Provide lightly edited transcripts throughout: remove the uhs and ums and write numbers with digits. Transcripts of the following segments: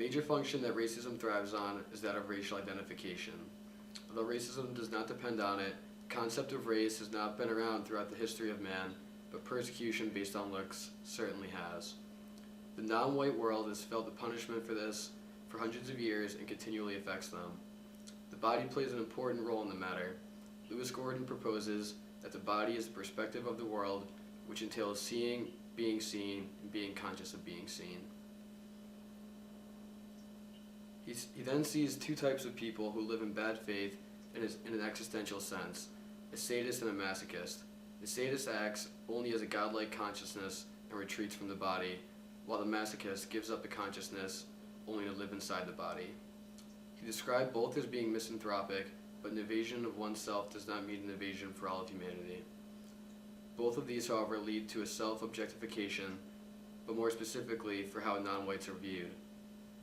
major function that racism thrives on is that of racial identification. Although racism does not depend on it, the concept of race has not been around throughout the history of man, but persecution based on looks certainly has. The non-white world has felt the punishment for this for hundreds of years and continually affects them. The body plays an important role in the matter. Lewis Gordon proposes that the body is the perspective of the world, which entails seeing, being seen, and being conscious of being seen. He then sees two types of people who live in bad faith in an existential sense, a sadist and a masochist. The sadist acts only as a godlike consciousness and retreats from the body, while the masochist gives up the consciousness only to live inside the body. He described both as being misanthropic, but an evasion of oneself does not mean an evasion for all of humanity. Both of these, however, lead to a self-objectification, but more specifically for how non-whites are viewed.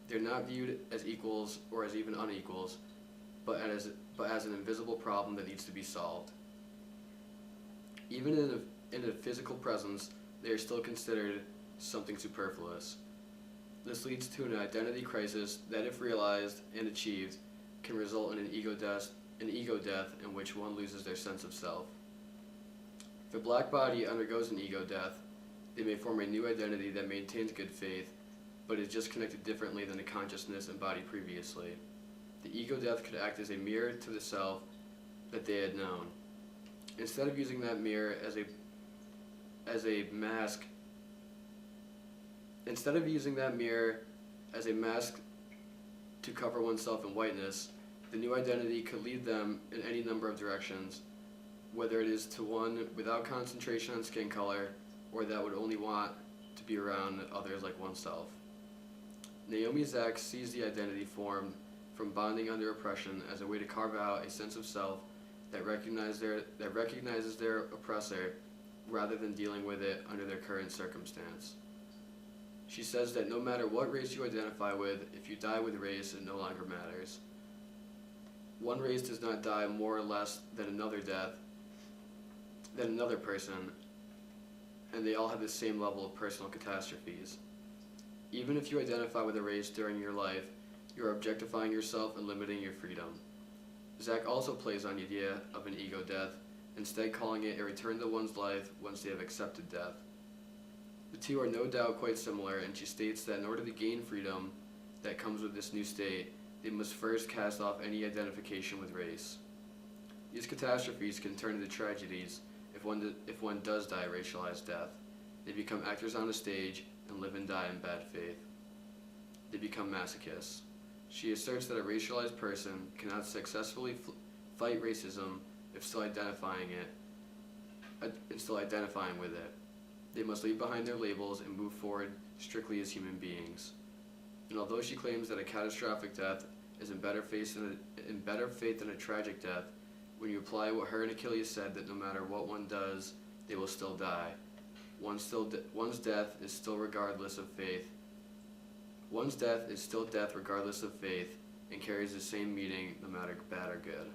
They're not viewed as equals or as even unequals, but as an invisible problem that needs to be solved. Even in a physical presence, they are still considered something superfluous. This leads to an identity crisis that, if realized and achieved, can result in an ego death in which one loses their sense of self. If a black body undergoes an ego death, they may form a new identity that maintains good faith, but is just connected differently than the consciousness and body previously. The ego death could act as a mirror to the self that they had known. Instead of using that mirror as a mask to cover oneself in whiteness, the new identity could lead them in any number of directions, whether it is to one without concentration on skin color, or that would only want to be around others like oneself. Naomi Zack sees the identity formed from bonding under oppression as a way to carve out a sense of self that recognizes their oppressor rather than dealing with it under their current circumstance. She says that no matter what race you identify with, if you die with race, it no longer matters. One race does not die more or less than another person, and they all have the same level of personal catastrophes. Even if you identify with a race during your life, you are objectifying yourself and limiting your freedom. Zack also plays on the idea of an ego death, instead calling it a return to one's life once they have accepted death. The two are no doubt quite similar, and she states that in order to gain freedom that comes with this new state, they must first cast off any identification with race. These catastrophes can turn into tragedies if one does die a racialized death. They become actors on a stage and live and die in bad faith. They become masochists. She asserts that a racialized person cannot successfully fight racism if still identifying with it. They must leave behind their labels and move forward strictly as human beings. And although she claims that a catastrophic death is in better faith than a tragic death, when you apply what her and Achilles said, that no matter what one does, they will still die. One's death is still regardless of faith. One's death is still death regardless of faith, and carries the same meaning no matter bad or good.